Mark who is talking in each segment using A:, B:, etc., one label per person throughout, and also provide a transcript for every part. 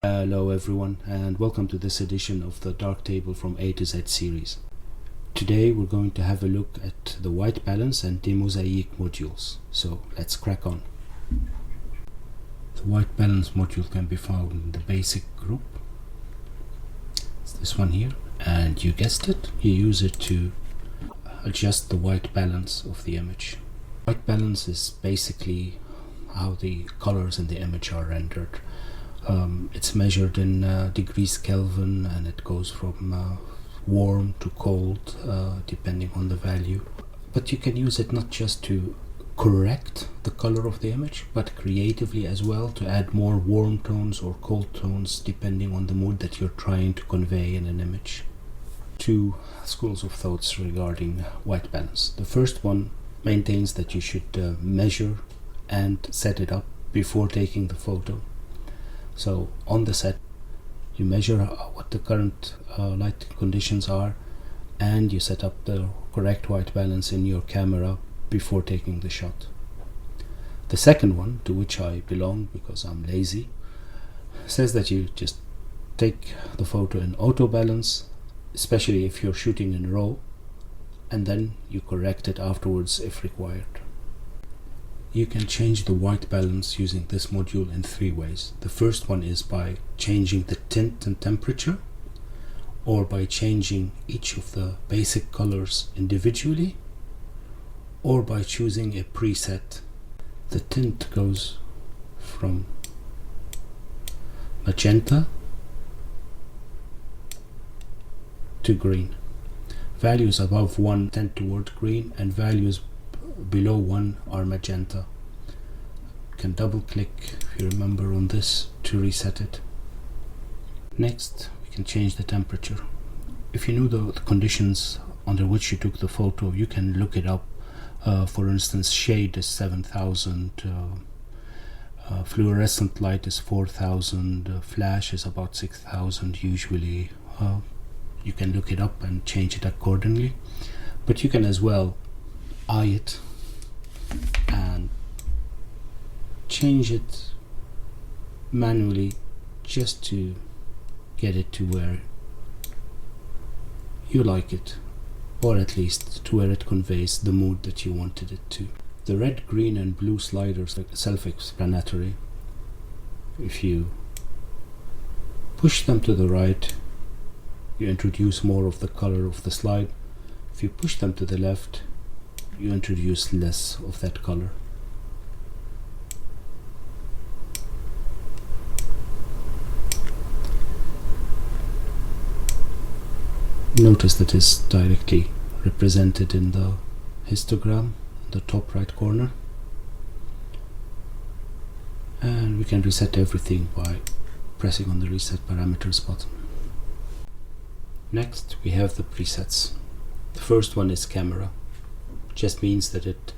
A: Hello everyone, and welcome to this edition of the Darktable from A to Z series. Today we're going to have a look at the White Balance and Demosaic modules, so let's crack on. The White Balance module can be found in the basic group. It's this one here, and you guessed it, you use it to adjust the white balance of the image. White balance is basically how the colors in the image are rendered. It's measured in degrees Kelvin, and it goes from warm to cold depending on the value. But you can use it not just to correct the color of the image, but creatively as well, to add more warm tones or cold tones depending on the mood that you're trying to convey in an image. Two schools of thoughts regarding white balance. The first one maintains that you should measure and set it up before taking the photo. So on the set, you measure what the current light conditions are, and you set up the correct white balance in your camera before taking the shot. The second one, to which I belong because I'm lazy, says that you just take the photo in auto balance, especially if you're shooting in RAW, and then you correct it afterwards if required. You can change the white balance using this module in three ways. The first one is by changing the tint and temperature, or by changing each of the basic colors individually, or by choosing a preset. The tint goes from magenta to green. Values above 1 tend toward green, and values below 1 are magenta. You can double click, if you remember, on this to reset it. Next, we can change the temperature. If you knew the conditions under which you took the photo, you can look it up. For instance, shade is 7000, fluorescent light is 4000, flash is about 6000 usually. You can look it up and change it accordingly, but you can as well eye it and change it manually just to get it to where you like it, or at least to where it conveys the mood that you wanted it to. The red, green and blue sliders are self-explanatory. If you push them to the right, you introduce more of the color of the slide. If you push them to the left, you introduce less of that color. Notice that is directly represented in the histogram in the top right corner. And we can reset everything by pressing on the reset parameters button. Next, we have the presets. The first one is camera. Just means that it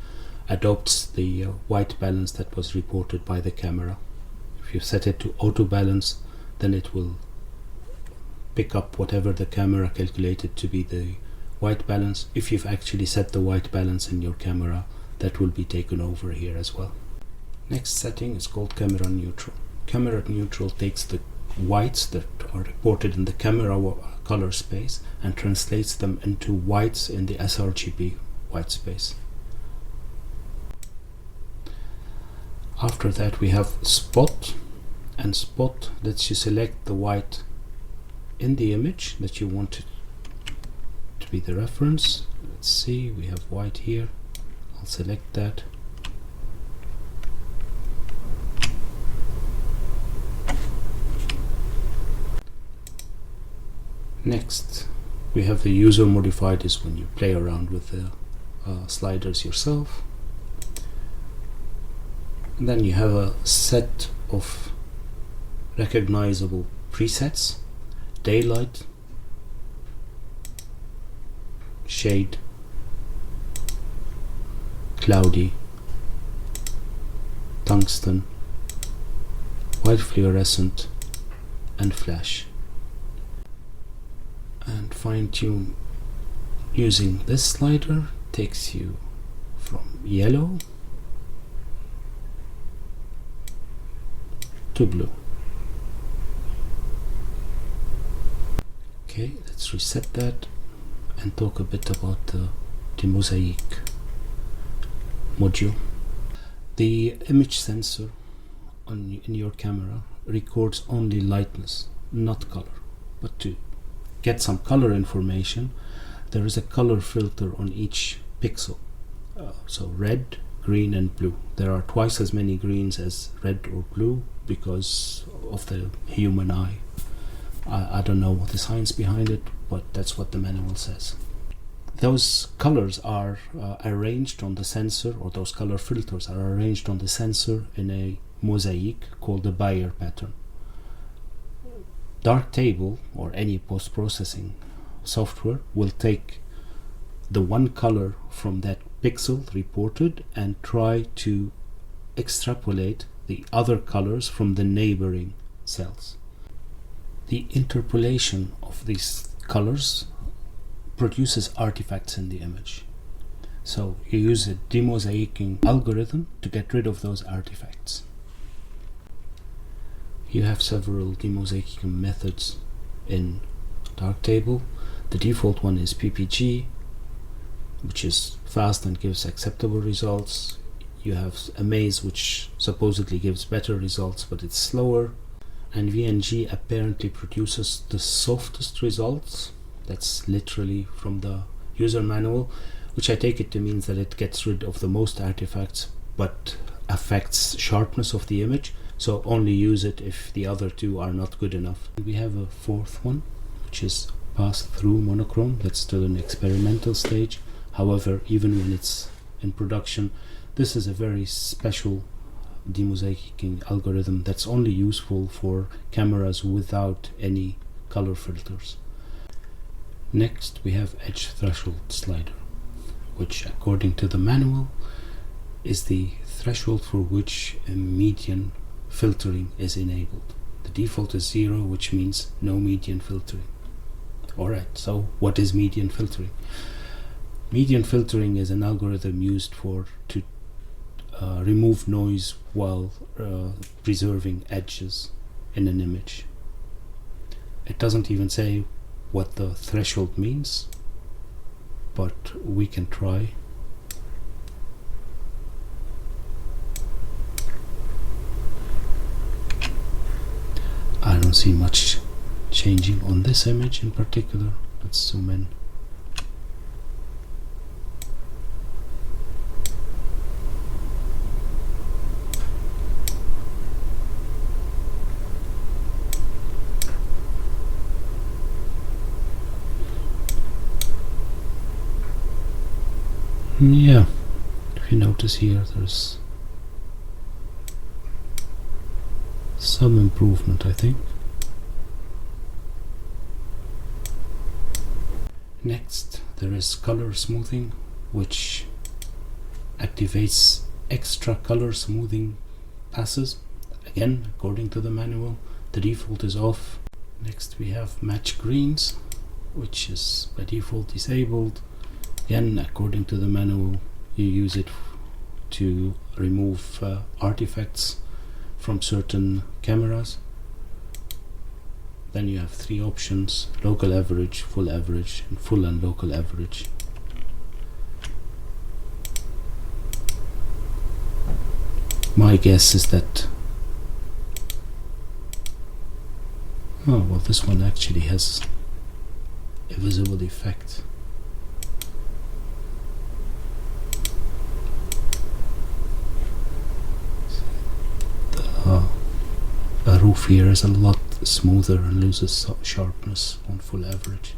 A: adopts the white balance that was reported by the camera. If you set it to auto balance, then it will pick up whatever the camera calculated to be the white balance. If you've actually set the white balance in your camera, that will be taken over here as well. Next setting is called camera neutral. Camera neutral takes the whites that are reported in the camera color space and translates them into whites in the sRGB white space. After that, we have spot, and spot lets you select the white in the image that you want it to be the reference. Let's see, we have white here. I'll select that. Next, we have the user modified, is when you play around with the sliders yourself. And then you have a set of recognizable presets: daylight, shade, cloudy, tungsten, white fluorescent, and flash. And fine-tune using this slider takes you from yellow to blue. Okay, let's reset that and talk a bit about the Demosaic module. The image sensor in your camera records only lightness, not color. But to get some color information, there is a color filter on each pixel. So red, green and blue. There are twice as many greens as red or blue because of the human eye. I don't know what the science behind it, but that's what the manual says. Those colors are arranged on the sensor, or those color filters are arranged on the sensor in a mosaic called the Bayer pattern. Darktable, or any post-processing software, will take the one color from that pixel reported and try to extrapolate the other colors from the neighboring cells. The interpolation of these colors produces artifacts in the image. So you use a demosaicing algorithm to get rid of those artifacts. You have several demosaicing methods in Darktable. The default one is PPG, which is fast and gives acceptable results. You have Amaze, which supposedly gives better results, but it's slower. And VNG apparently produces the softest results. That's literally from the user manual, which I take it to means that it gets rid of the most artifacts but affects sharpness of the image, so only use it if the other two are not good enough. We have a fourth one, which is pass-through monochrome. That's still an experimental stage. However, even when it's in production, this is a very special demosaicing algorithm that's only useful for cameras without any color filters. Next, we have edge threshold slider, which according to the manual is the threshold for which a median filtering is enabled. The default is 0, which means no median filtering. Alright, so what is median filtering? Median filtering is an algorithm used to remove noise while preserving edges in an image. It doesn't even say what the threshold means, but we can try. I don't see much changing on this image in particular. Let's zoom in. Yeah, if you notice here, there's some improvement, I think. Next, there is color smoothing, which activates extra color smoothing passes. Again, according to the manual, the default is off. Next, we have match greens, which is by default disabled. Again, according to the manual, you use it to remove artifacts from certain cameras. Then you have three options: local average, and full and local average. My guess is that this one actually has a visible effect. The roof here is a lot smoother and loses sharpness on full average.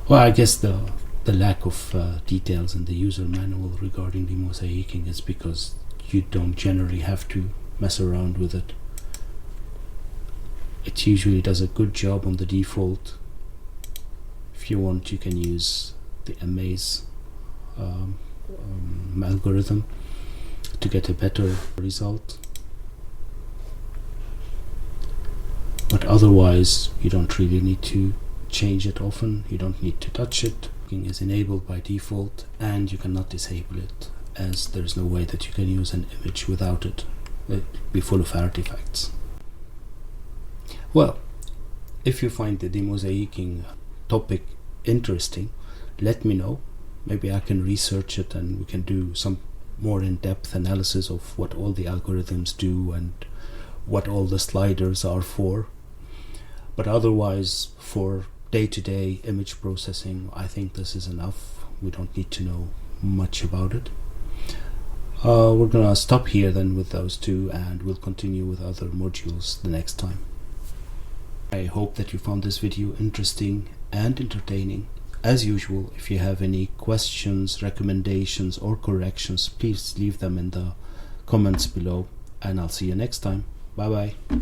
A: Well, I guess the lack of details in the user manual regarding demosaicing is because you don't generally have to mess around with it. It usually does a good job on the default. If you want, you can use the Amaze algorithm to get a better result. But otherwise, you don't really need to change it often. You don't need to touch it. It is enabled by default, and you cannot disable it, as there's no way that you can use an image without it. It'd be full of artifacts. Well, If you find the demosaicing topic interesting, let me know. Maybe I can research it and we can do some more in-depth analysis of what all the algorithms do and what all the sliders are for. But otherwise, for day-to-day image processing, I think this is enough. We don't need to know much about it. We're gonna stop here then with those two, and we'll continue with other modules the next time. I hope that you found this video interesting and entertaining. As usual, if you have any questions, recommendations or corrections, please leave them in the comments below, and I'll see you next time. Bye bye.